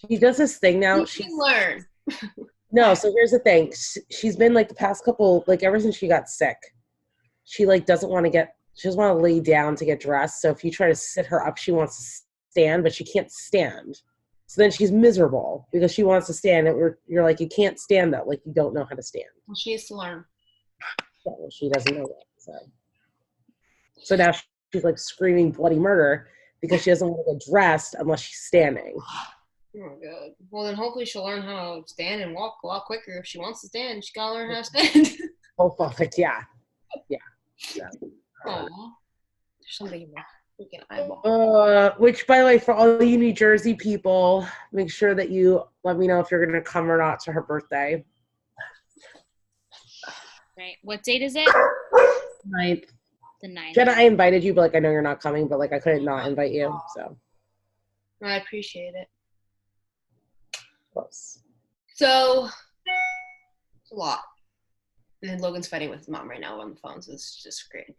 She does this thing now. You can learn. No, so here's the thing. She's been like the past couple, like ever since she got sick, she like she doesn't want to lay down to get dressed. So if you try to sit her up, she wants to stand, but she can't stand. So then she's miserable because she wants to stand. And you're like, you can't stand though. Like you don't know how to stand. Well, she needs to learn. So she doesn't know that. So now she's like screaming bloody murder because she doesn't want to get dressed unless she's standing. Oh my god. Well, then hopefully she'll learn how to stand and walk a lot quicker. If she wants to stand, she gotta learn how to stand. Oh, fuck, yeah. Yeah. Aw. There's something in my freaking eyeball. Which, by the way, for all you New Jersey people, make sure that you let me know if you're going to come or not to her birthday. Right. What date is it? 9th. The 9th. Jenna, I invited you, but like I know you're not coming, but like I couldn't not invite you, so. I appreciate it. Close. So, it's a lot. And then Logan's fighting with his mom right now on the phone, so it's just great.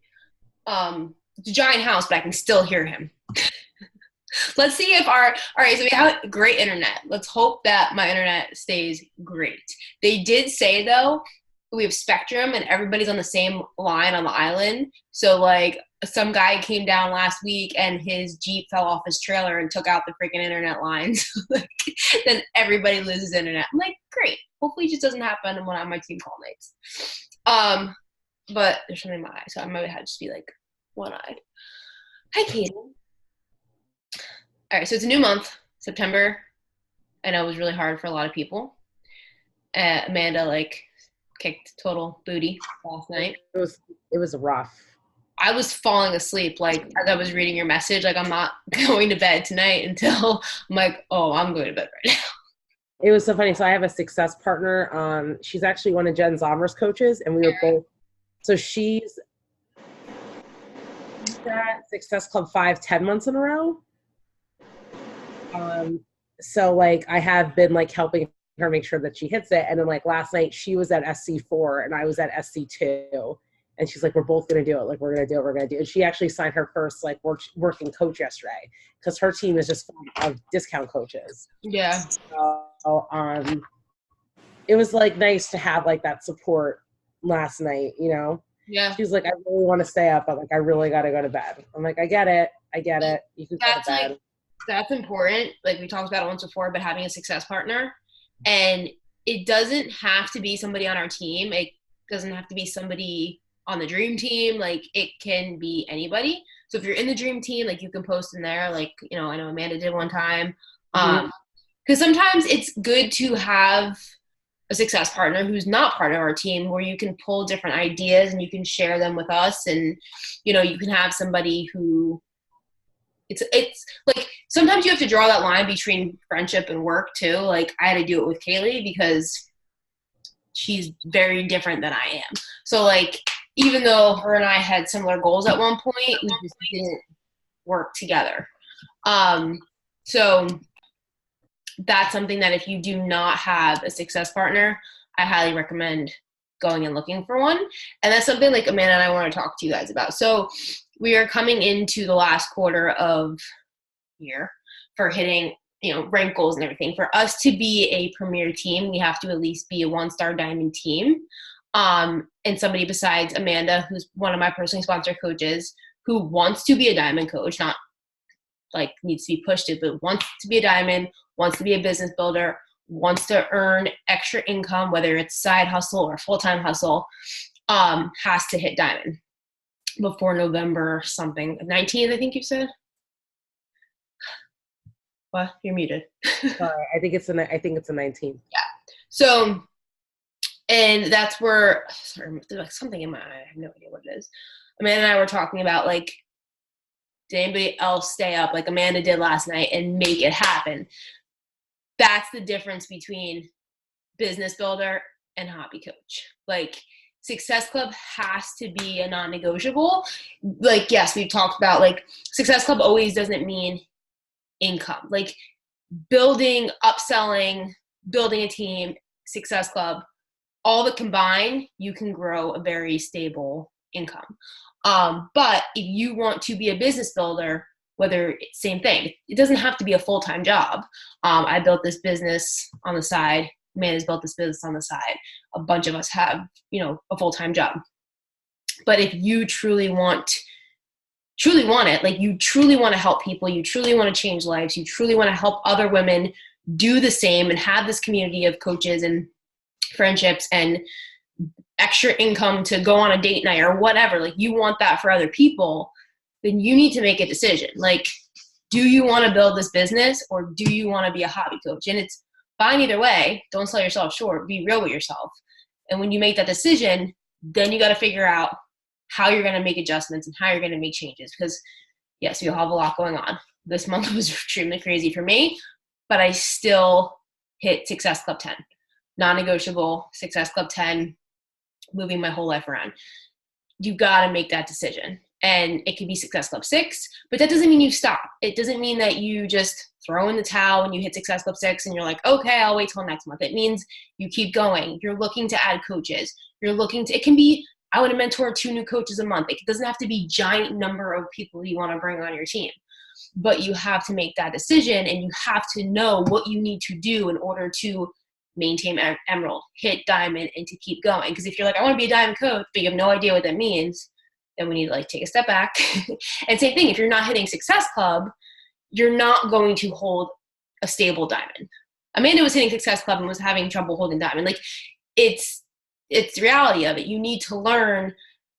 It's a giant house, but I can still hear him. Let's see if all right, so we have great internet. Let's hope that my internet stays great. They did say, though, we have Spectrum and everybody's on the same line on the island. So, like, some guy came down last week and his Jeep fell off his trailer and took out the freaking internet lines. Then everybody loses internet. I'm like, great. Hopefully it just doesn't happen when I'm on my team call nights. But there's something in my eye, so I might have to just be, like, one-eyed. Hi, Katie. All right, so it's a new month, September. I know it was really hard for a lot of people. Amanda, like, kicked total booty last night. It was rough. I was falling asleep, like, as I was reading your message, like, I'm not going to bed tonight until I'm like, oh, I'm going to bed right now. It was so funny. So I have a success partner. She's actually one of Jen Zommer's coaches, and we were both. So she's at Success Club 10 months in a row. So like I have been like helping her make sure that she hits it, and then like last night she was at SC4 and I was at SC2, and she's like, we're both gonna do it. Like we're gonna do it. And she actually signed her first like working coach yesterday because her team is just full of discount coaches. Yeah. So it was like nice to have like that support last night, you know? Yeah. She's like, I really want to stay up, but like I really got to go to bed. I'm like, I get it. You can go to bed. Like, that's important. Like we talked about it once before, but having a success partner, and it doesn't have to be somebody on our team. It doesn't have to be somebody on the dream team. Like it can be anybody. So if you're in the dream team, like you can post in there. Like, you know, I know Amanda did one time. Because sometimes it's good to have a success partner who's not part of our team where you can pull different ideas and you can share them with us. And, you know, you can have somebody who it's like sometimes you have to draw that line between friendship and work too. Like I had to do it with Kaylee because she's very different than I am. So like, even though her and I had similar goals at one point, we just didn't work together. So that's something that if you do not have a success partner, I highly recommend going and looking for one. And that's something like Amanda and I want to talk to you guys about. So we are coming into the last quarter of year for hitting, you know, rank goals and everything. For us to be a premier team, we have to at least be a 1-star diamond team. And somebody besides Amanda, who's one of my personally sponsored coaches, who wants to be a diamond coach, not like needs to be pushed to, but wants to be a diamond, wants to be a business builder, wants to earn extra income, whether it's side hustle or full-time hustle, has to hit diamond before November something. 19th, I think you said? What? You're muted. Sorry, I think it's the 19th. Yeah. So, and that's where, sorry, there's like something in my eye. I have no idea what it is. Amanda and I were talking about like, did anybody else stay up like Amanda did last night and make it happen? That's the difference between business builder and hobby coach. Like Success Club has to be a non-negotiable. Like, yes, we've talked about like Success Club always doesn't mean income. Like building, upselling, building a team, Success Club, all that combined, you can grow a very stable income. But if you want to be a business builder, whether same thing. It doesn't have to be a full-time job. I built this business on the side. Amanda's built this business on the side. A bunch of us have, a full-time job. But if you truly want it, like you truly want to help people, you truly want to change lives, you truly want to help other women do the same and have this community of coaches and friendships and extra income to go on a date night or whatever, like you want that for other people, then you need to make a decision. Like, do you want to build this business or do you want to be a hobby coach? And it's fine either way. Don't sell yourself short. Be real with yourself. And when you make that decision, then you got to figure out how you're going to make adjustments and how you're going to make changes. Because yes, you'll have a lot going on. This month was extremely crazy for me, but I still hit Success Club 10. Non-negotiable, Success Club 10, moving my whole life around. You got to make that decision. And it could be Success Club 6, but that doesn't mean you stop. It doesn't mean that you just throw in the towel when you hit Success Club 6 and you're like, okay, I'll wait till next month. It means you keep going. You're looking to add coaches. It can be, I want to mentor 2 new coaches a month. It doesn't have to be giant number of people you want to bring on your team, but you have to make that decision and you have to know what you need to do in order to maintain emerald, hit diamond, and to keep going. Because if you're like, I want to be a diamond coach, but you have no idea what that means, then we need to take a step back. And same thing, if you're not hitting Success Club, you're not going to hold a stable diamond. Amanda was hitting Success Club and was having trouble holding diamond. Like it's the reality of it. You need to learn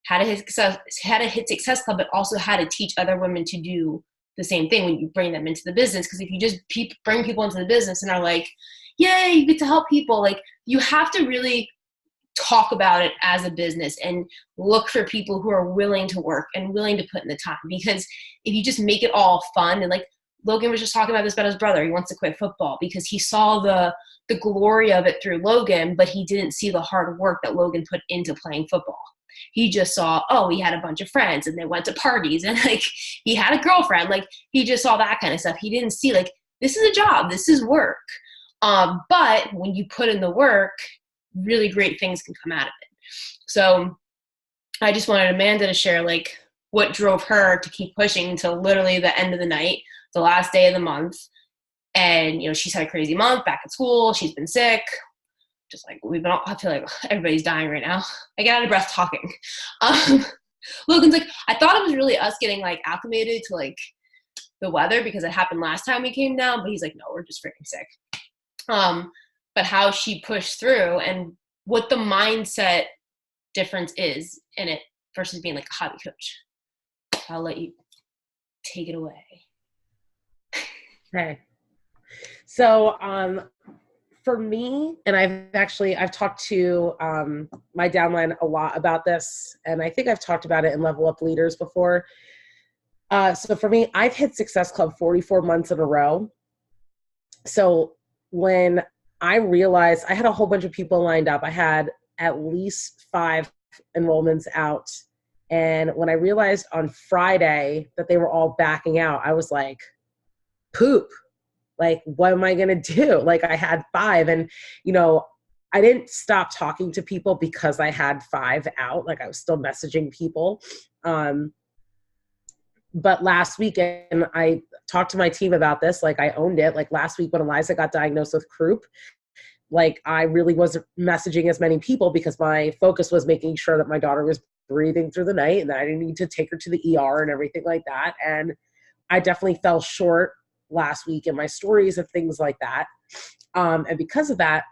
how to hit Success Club, but also how to teach other women to do the same thing when you bring them into the business. Because if you just bring people into the business and are like, yay, you get to help people, like you have to really talk about it as a business and look for people who are willing to work and willing to put in the time. Because if you just make it all fun, and like Logan was just talking about this about his brother, he wants to quit football because he saw the glory of it through Logan, but he didn't see the hard work that Logan put into playing football. He just saw, oh, he had a bunch of friends and they went to parties and like he had a girlfriend. Like he just saw that kind of stuff. He didn't see like, this is a job, this is work. But when you put in the work, really great things can come out of it. So I just wanted Amanda to share like what drove her to keep pushing until literally the end of the night, the last day of the month. And, she's had a crazy month back at school. She's been sick. Just like I feel like everybody's dying right now. I get out of breath talking. Logan's like, I thought it was really us getting like acclimated to like the weather because it happened last time we came down, but he's like, no, we're just freaking sick. But how she pushed through and what the mindset difference is in it versus being like a hobby coach. I'll let you take it away. Okay. So, for me, and I've talked to my downline a lot about this, and I think I've talked about it in Level Up Leaders before. So for me, I've hit Success Club 44 months in a row. So when I realized I had a whole bunch of people lined up, I had at least 5 enrollments out. And when I realized on Friday that they were all backing out, I was like, poop. Like, what am I going to do? Like, I had 5 and, I didn't stop talking to people because I had 5 out. Like, I was still messaging people. But last weekend, I talked to my team about this. Like, I owned it. Like, last week when Eliza got diagnosed with croup, like, I really wasn't messaging as many people because my focus was making sure that my daughter was breathing through the night and that I didn't need to take her to the ER and everything like that. And I definitely fell short last week in my stories and things like that. And because of that,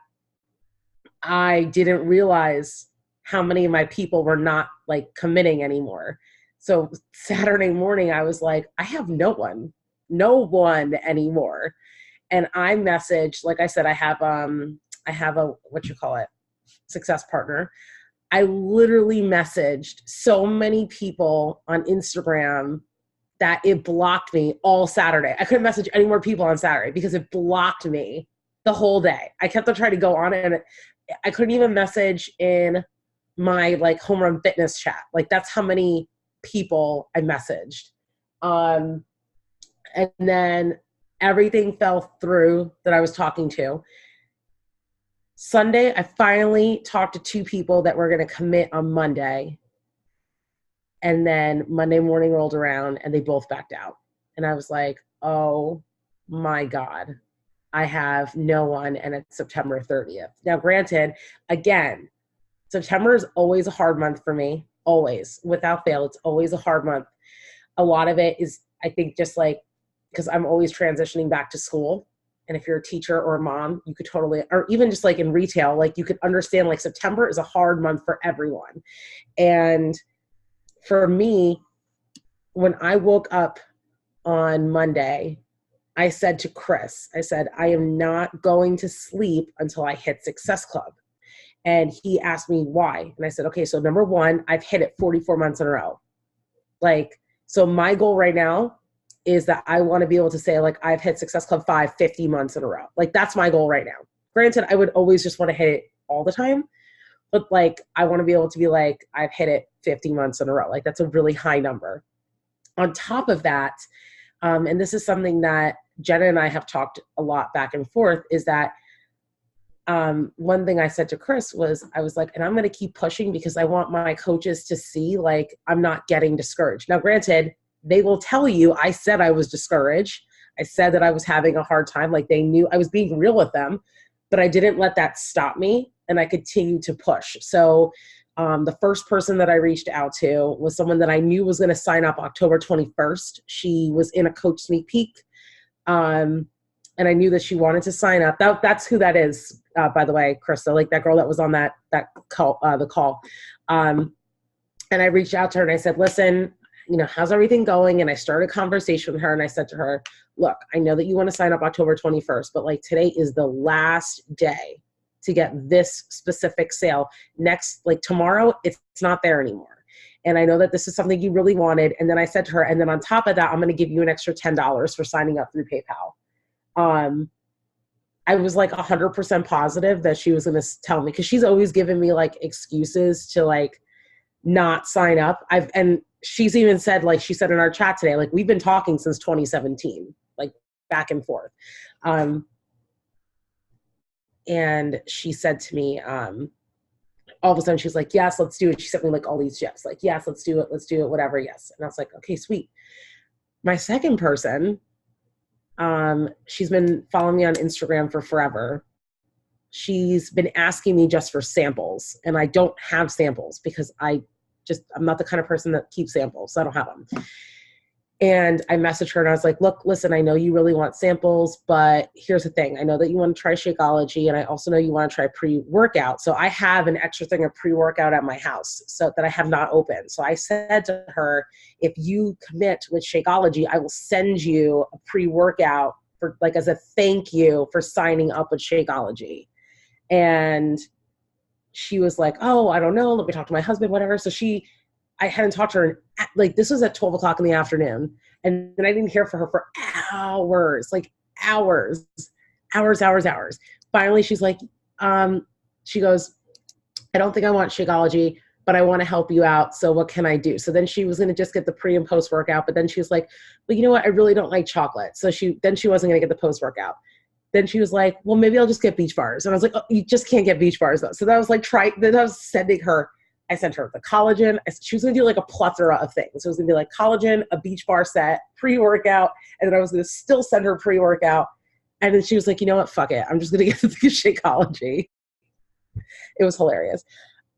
I didn't realize how many of my people were not like committing anymore. So Saturday morning, I was like, I have no one anymore. And I messaged, like I said, I have a, success partner. I literally messaged so many people on Instagram that it blocked me all Saturday. I couldn't message any more people on Saturday because it blocked me the whole day. I kept on trying to go on it and I couldn't even message in my like home run fitness chat. Like that's how many people I messaged. And then everything fell through that I was talking to. Sunday, I finally talked to 2 people that were going to commit on Monday. And then Monday morning rolled around and they both backed out. And I was like, oh my God, I have no one. And it's September 30th. Now, granted, again, September is always a hard month for me. Always, without fail, it's always a hard month. A lot of it is, I think, just like, because I'm always transitioning back to school. And if you're a teacher or a mom, you could totally, or even just like in retail, like you could understand like September is a hard month for everyone. And for me, when I woke up on Monday, I said to Chris, I said, I am not going to sleep until I hit Success Club. And he asked me why. And I said, okay, so number one, I've hit it 44 months in a row. Like, so my goal right now is that I want to be able to say, like, I've hit Success Club 50 months in a row. Like, that's my goal right now. Granted, I would always just want to hit it all the time. But, like, I want to be able to be like, I've hit it 50 months in a row. Like, that's a really high number. On top of that, and this is something that Jenna and I have talked a lot back and forth, is that one thing I said to Chris was, I was like, and I'm going to keep pushing because I want my coaches to see, like, I'm not getting discouraged. Now, granted, they will tell you I said I was discouraged. I said that I was having a hard time. Like, they knew I was being real with them, but I didn't let that stop me, and I continued to push. So the first person that I reached out to was someone that I knew was going to sign up October 21st. She was in a coach sneak peek. And I knew that she wanted to sign up. That's who that is, by the way, Krista, like that girl that was on that call, the call. And I reached out to her and I said, listen, you know, how's everything going? And I started a conversation with her and I said to her, look, I know that you want to sign up October 21st, but like today is the last day to get this specific sale. Next, like tomorrow, it's not there anymore. And I know that this is something you really wanted. And then I said to her, and then on top of that, I'm going to give you an extra $10 for signing up through PayPal. I was like 100% positive that she was going to tell me, because she's always given me like excuses to like not sign up. And she's even said, like she said in our chat today, like we've been talking since 2017, like back and forth. And she said to me, all of a sudden she's like, yes, let's do it. She sent me like all these gifs, like, yes, let's do it, whatever, yes. And I was like, okay, sweet. My second person, she's been following me on Instagram for forever. She's been asking me just for samples, and I don't have samples because I'm not the kind of person that keeps samples, so I don't have them. And I messaged her and I was like, look, listen, I know you really want samples, but here's the thing. I know that you want to try Shakeology, and I also know you want to try pre-workout. So I have an extra thing of pre-workout at my house so that I have not opened. So I said to her, if you commit with Shakeology, I will send you a pre-workout for like as a thank you for signing up with Shakeology. And she was like, oh, I don't know. Let me talk to my husband, whatever. So I hadn't talked to her, like this was at 12 o'clock in the afternoon. And then I didn't hear from her for hours, like hours. Finally, she's like, she goes, I don't think I want Shakeology, but I want to help you out. So what can I do? So then she was going to just get the pre and post workout. But then she was like, well, you know what? I really don't like chocolate. So she wasn't going to get the post workout. Then she was like, well, maybe I'll just get Beach Bars. And I was like, oh, you just can't get Beach Bars though. So that was like, then I was sending her, I sent her the collagen. She was going to do like a plethora of things. So it was going to be like collagen, a Beach Bar set, pre-workout. And then I was going to still send her pre-workout. And then she was like, you know what? Fuck it. I'm just going to get the Shakeology. It was hilarious.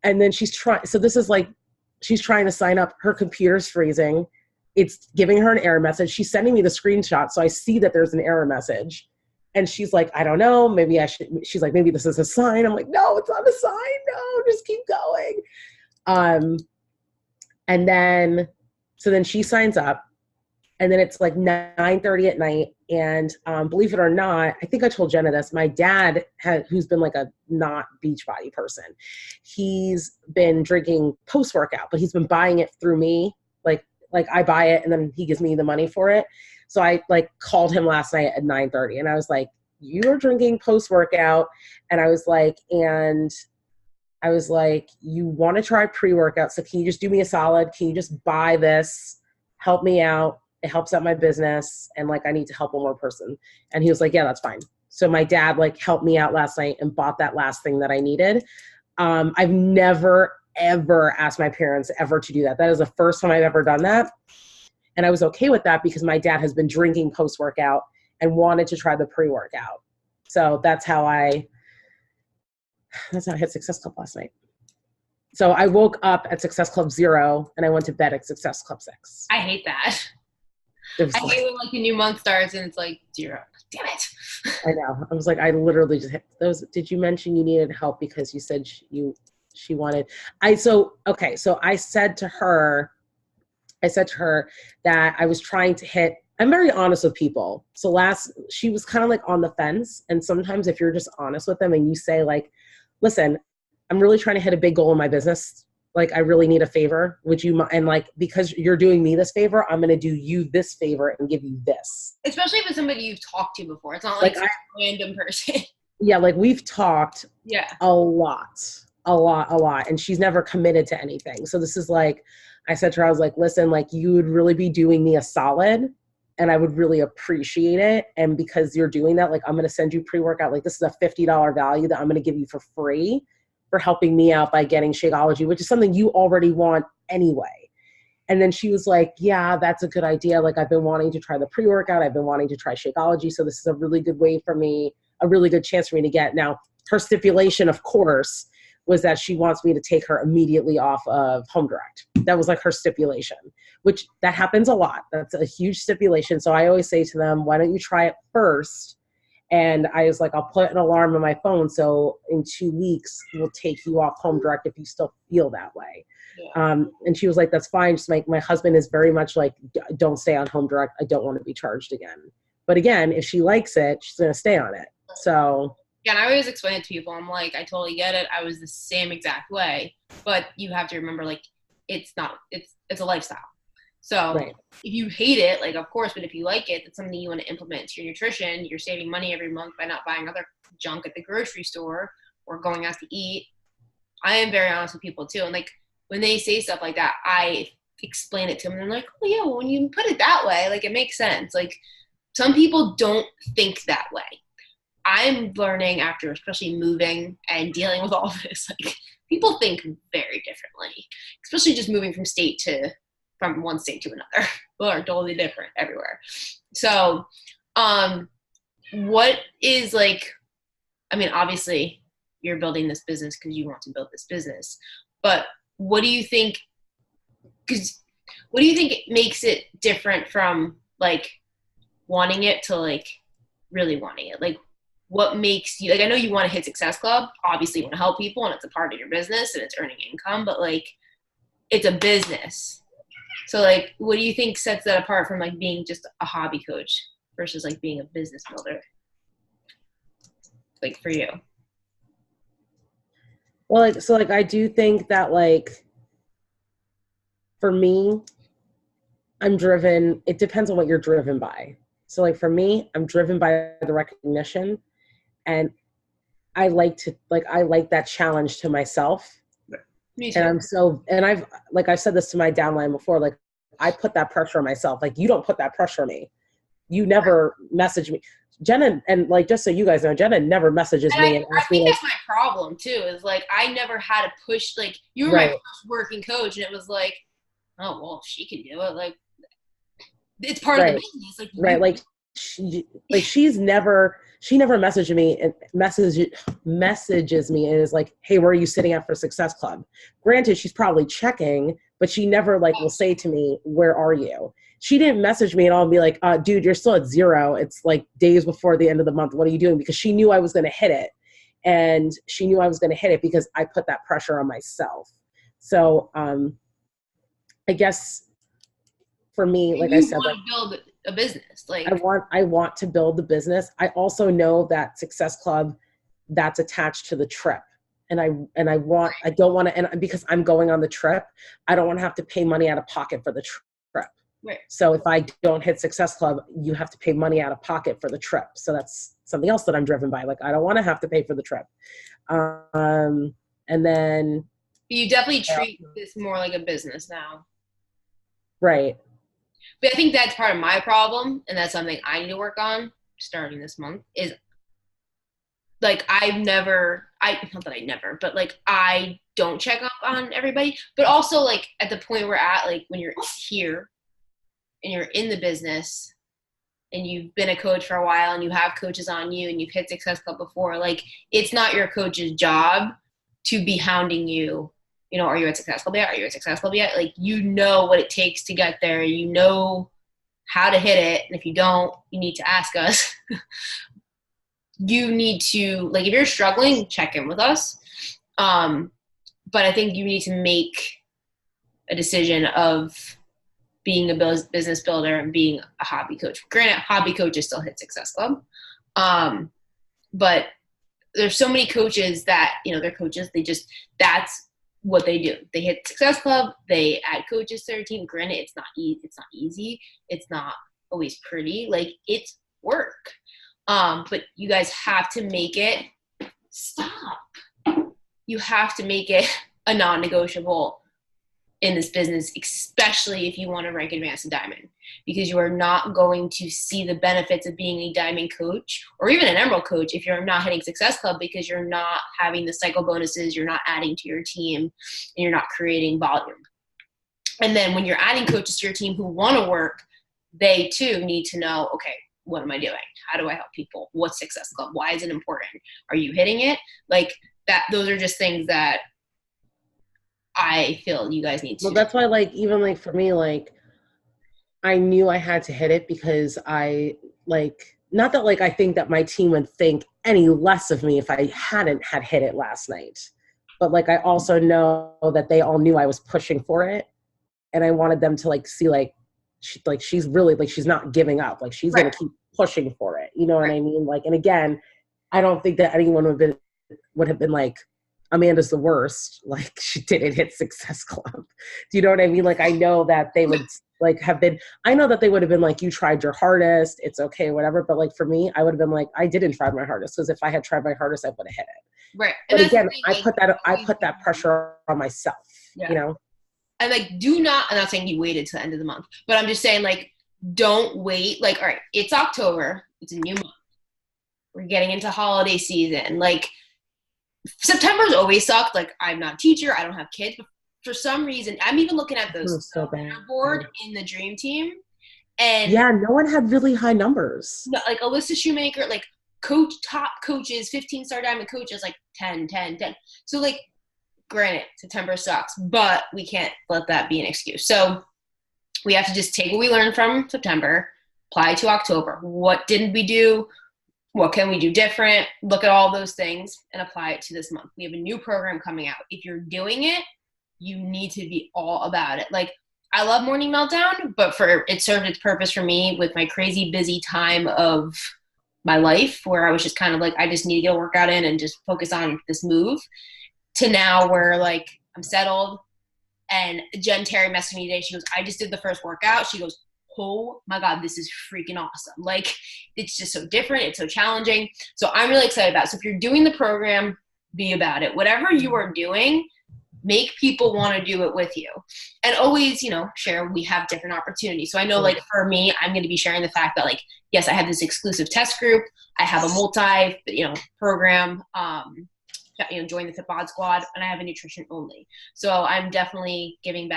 And then she's trying to sign up. Her computer's freezing. It's giving her an error message. She's sending me the screenshot. So I see that there's an error message. And she's like, I don't know, maybe I should, she's like, maybe this is a sign. I'm like, no, it's not a sign. No, just keep going. And then, so then she signs up, and then it's like 9:30 at night. And believe it or not, I think I told Jenna this, my dad who's been like a not Beachbody person, he's been drinking post-workout, but he's been buying it through me. Like I buy it and then he gives me the money for it. So I like called him last night at 9:30 and I was like, you are drinking post-workout. And I was like, you want to try pre-workout. So can you just do me a solid? Can you just buy this? Help me out. It helps out my business. And like, I need to help one more person. And he was like, yeah, that's fine. So my dad like helped me out last night and bought that last thing that I needed. I've never, ever asked my parents ever to do that. That is the first time I've ever done that. And I was okay with that because my dad has been drinking post-workout and wanted to try the pre-workout. So that's how I hit Success Club last night. So I woke up at Success Club 0 and I went to bed at Success Club 6. I hate that. I hate when like a new month starts and it's like 0. Damn it. I know. I was like, I literally just hit those. Did you mention you needed help because you said she wanted, so I said to her that I was trying to hit, I'm very honest with people. So she was kind of like on the fence. And sometimes if you're just honest with them and you say like, listen, I'm really trying to hit a big goal in my business. Like, I really need a favor. Would you mind? And like, because you're doing me this favor, I'm going to do you this favor and give you this. Especially if it's somebody you've talked to before. It's not like a random person. Yeah. Like we've talked a lot. And she's never committed to anything. So this is like, I said to her, I was like, listen, like you would really be doing me a solid and I would really appreciate it. And because you're doing that, like, I'm going to send you pre-workout. Like, this is a $50 value that I'm going to give you for free for helping me out by getting Shakeology, which is something you already want anyway. And then she was like, yeah, that's a good idea. Like, I've been wanting to try the pre-workout. I've been wanting to try Shakeology. So this is a really good way for me, a really good chance for me to get. Now, her stipulation, of course, was that she wants me to take her immediately off of Home Direct. That was like her stipulation, which that happens a lot. That's a huge stipulation. So I always say to them, why don't you try it first? And I was like, I'll put an alarm on my phone. So in 2 weeks, we'll take you off Home Direct if you still feel that way. Yeah. And she was like, that's fine. Just my husband is very much like, don't stay on Home Direct. I don't want to be charged again. But again, if she likes it, she's going to stay on it. So. Yeah, and I always explain it to people. I'm like, I totally get it. I was the same exact way. But you have to remember, like, it's a lifestyle. So if you hate it, like, of course, but if you like it, it's something you want to implement to your nutrition. You're saving money every month by not buying other junk at the grocery store or going out to eat. I am very honest with people too. And like, when they say stuff like that, I explain it to them and they're like, oh yeah, well, when you put it that way, like, it makes sense. Like, some people don't think that way. I'm learning after, especially moving and dealing with all of this, like, people think very differently, especially just moving from one state to another. People are totally different everywhere. So, what is like, I mean, obviously you're building this business because you want to build this business, but what do you think makes it different from like wanting it to like really wanting it? Like, what makes you, like, I know you want to hit Success Club. Obviously you want to help people and it's a part of your business and it's earning income, but like, it's a business. So like, what do you think sets that apart from like being just a hobby coach versus like being a business builder? Like, for you? Well, like, so like, I do think that like, for me, I'm driven, it depends on what you're driven by. So like, for me, I'm driven by the recognition. And I like that challenge to myself. Me too. And I've said this to my downline before, like, I put that pressure on myself. Like, you don't put that pressure on me. You never message me. Jenna, and like, just so you guys know, Jenna never messages me and I asks me. think like, that's my problem too, is like, I never had to push, like, you were my first working coach and it was like, oh, well, if she can do it, like, it's part of the business. Like, like, she never messaged me and messages me and is like, hey, where are you sitting at for Success Club? Granted, she's probably checking, but she never like will say to me, where are you? She didn't message me at all and be like, dude, you're still at 0. It's like days before the end of the month. What are you doing? Because she knew I was going to hit it. And she knew I was going to hit it because I put that pressure on myself. So I guess for me, like I said, you want to build a business. Like, I want to build the business. I also know that Success Club, that's attached to the trip. And I don't want to, and because I'm going on the trip, I don't want to have to pay money out of pocket for the trip. Right. So if I don't hit Success Club, you have to pay money out of pocket for the trip. So that's something else that I'm driven by. Like, I don't want to have to pay for the trip. And then. You definitely treat this more like a business now. Right. But I think that's part of my problem, and that's something I need to work on starting this month, is like, not that I never, but like, I don't check up on everybody. But also, like, at the point we're at, like, when you're here, and you're in the business and you've been a coach for a while and you have coaches on you and you've hit Success Club before, like, it's not your coach's job to be hounding you, you know, are you at Success Club yet? Are you at Success Club yet? Like, you know what it takes to get there. You know how to hit it. And if you don't, you need to ask us. You need to, like, if you're struggling, check in with us. But I think you need to make a decision of being a business builder and being a hobby coach. Granted, hobby coaches still hit Success Club. But there's so many coaches that, you know, they're coaches. That's what they do. They hit Success Club. They add coaches to their team. Granted, it's not easy. It's not always pretty. Like, it's work. But you guys have to make it stop. You have to make it a non-negotiable in this business, especially if you want to rank advanced and diamond, because you are not going to see the benefits of being a diamond coach or even an emerald coach if you're not hitting Success Club, because you're not having the cycle bonuses, you're not adding to your team, and you're not creating volume. And then when you're adding coaches to your team who want to work, they too need to know, okay, what am I doing? How do I help people? What's Success Club? Why is it important? Are you hitting it? Like that, those are just things that I feel you guys need to. Well, that's why, like, even like for me, like, I knew I had to hit it because I, like, not that like I think that my team would think any less of me if I hadn't had hit it last night, but like I also know that they all knew I was pushing for it, and I wanted them to like see like she's really, like, she's not giving up, like she's gonna keep pushing for it, you know what I mean? Like, and again, I don't think that anyone would have been like, Amanda's the worst, like she didn't hit Success Club. Do you know what I mean? Like, I know that they would like have been, I know that they would have been like, you tried your hardest, it's okay, whatever. But like for me, I would have been like, I didn't try my hardest, because if I had tried my hardest, I would have hit it. Right. But again, I put that pressure on myself, you know? And like, I'm not saying you waited to the end of the month, but I'm just saying, like, don't wait. Like, all right, it's October, it's a new month. We're getting into holiday season. Like, September's always sucked. Like, I'm not a teacher, I don't have kids, but for some reason, I'm even looking at those board in the dream team, and no one had really high numbers. Like Alyssa Shoemaker, like top coaches, 15-star diamond coaches, like 10. So like, granted, September sucks, but we can't let that be an excuse. So we have to just take what we learned from September, apply to October. What didn't we do? What can we do different? Look at all those things and apply it to this month. We have a new program coming out. If you're doing it, you need to be all about it. Like, I love Morning Meltdown, but it served its purpose for me with my crazy busy time of my life, where I was just kind of like, I just need to get a workout in and just focus on this move, to now where like I'm settled. And Jen Terry messaged me today. She goes, I just did the first workout. She goes, oh my God, this is freaking awesome. Like, it's just so different. It's so challenging. So I'm really excited about it. So if you're doing the program, be about it. Whatever you are doing, make people want to do it with you. And always, you know, share, we have different opportunities. So I know, like, for me, I'm going to be sharing the fact that, like, yes, I have this exclusive test group. I have a multi, program, join the Fit Bod Squad, and I have a nutrition only. So I'm definitely giving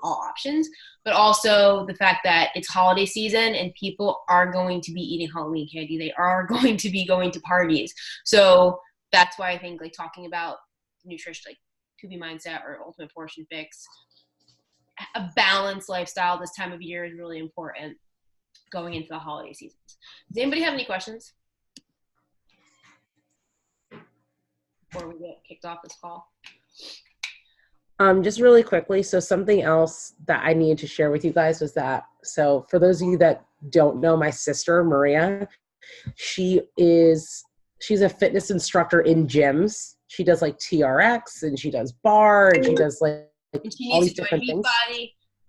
all options, but also the fact that it's holiday season and people are going to be eating Halloween candy. They are going to be going to parties. So that's why I think, like, talking about nutrition, like 2B mindset or ultimate portion fix, a balanced lifestyle this time of year is really important going into the holiday seasons. Does anybody have any questions before we get kicked off this call? Just really quickly, so something else that I needed to share with you guys was that, so for those of you that don't know, my sister, Maria, she's a fitness instructor in gyms. She does like TRX, and she does bar, and she does like all these different things.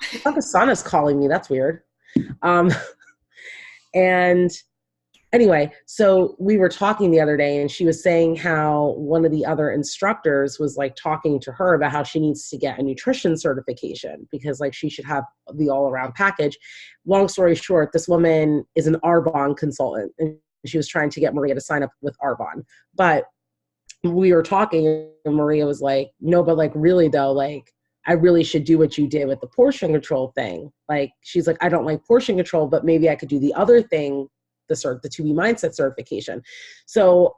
I thought the sun is calling me. That's weird. And anyway, so we were talking the other day, and she was saying how one of the other instructors was like talking to her about how she needs to get a nutrition certification because like she should have the all-around package. Long story short, this woman is an Arbonne consultant, and she was trying to get Maria to sign up with Arbonne. But we were talking, and Maria was like, no, but like really though, like I really should do what you did with the portion control thing. Like, she's like, I don't like portion control, but maybe I could do the other thing, the 2B mindset certification. So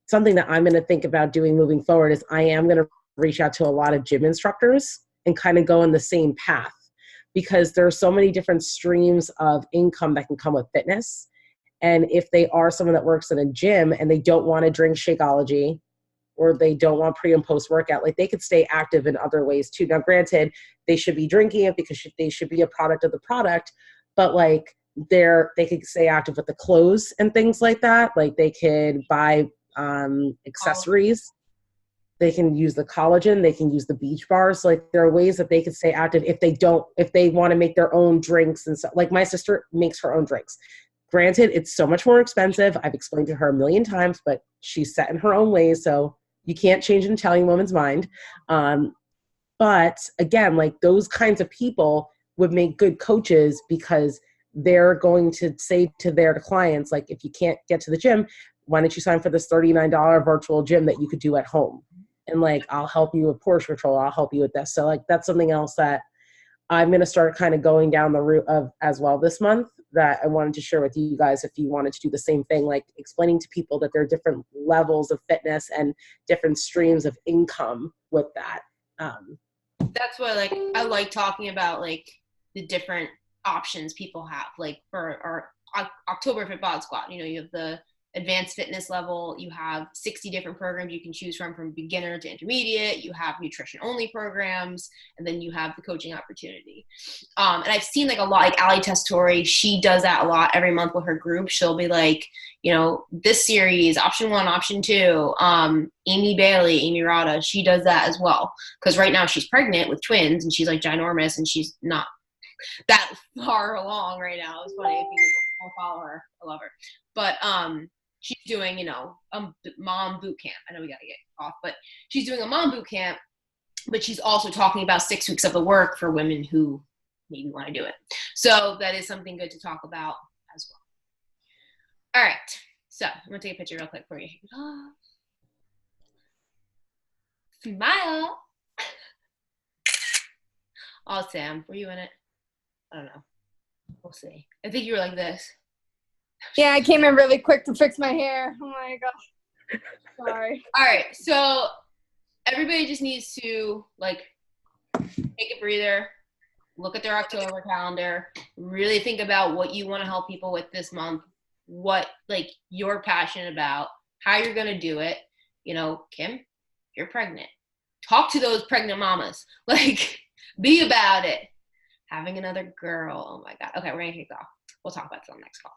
something that I'm going to think about doing moving forward is I am going to reach out to a lot of gym instructors and kind of go in the same path, because there are so many different streams of income that can come with fitness. And if they are someone that works in a gym and they don't want to drink Shakeology, or they don't want pre and post workout, like, they could stay active in other ways too. Now, granted, they should be drinking it because they should be a product of the product, but like they could stay active with the clothes and things like that. Like, they could buy accessories. They can use the collagen. They can use the beach bars. Like, there are ways that they can stay active if they want to make their own drinks and stuff. Like, my sister makes her own drinks. Granted, it's so much more expensive. I've explained to her a million times, but she's set in her own ways. So you can't change an Italian woman's mind. But again, like, those kinds of people would make good coaches, because they're going to say to their clients, like, if you can't get to the gym, why don't you sign for this $39 virtual gym that you could do at home? And like, I'll help you with portion control. I'll help you with this. So like, that's something else that I'm going to start kind of going down the route of as well this month, that I wanted to share with you guys, if you wanted to do the same thing, like explaining to people that there are different levels of fitness and different streams of income with that. That's what, like, I like talking about, like, the different options people have. Like, for our October Fit Bod Squad, you know, you have the advanced fitness level, you have 60 different programs you can choose from beginner to intermediate, you have nutrition only programs, and then you have the coaching opportunity. And I've seen like a lot, like Ali Testori, she does that a lot every month with her group. She'll be like, you know, this series, option 1, option 2, Amy Rada, she does that as well. Cause right now she's pregnant with twins and she's like ginormous and she's not that far along right now. It's funny if you don't follow her, I love her. But, she's doing, you know, a mom boot camp. I know we got to get off, but she's doing a mom boot camp, but she's also talking about 6 weeks of the work for women who maybe want to do it. So that is something good to talk about as well. All right. So I'm going to take a picture real quick for you. Smile. Oh, Sam, were you in it? I don't know. We'll see. I think you were like this. Yeah, I came in really quick to fix my hair. Oh my gosh. Sorry. All right. So everybody just needs to like take a breather, look at their October calendar, really think about what you want to help people with this month, what like you're passionate about, how you're going to do it. You know, Kim, you're pregnant. Talk to those pregnant mamas. Like, be about it. Having another girl. Oh my God. Okay, we're going to kick off. We'll talk about this on the next call.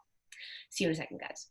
See you in a second, guys.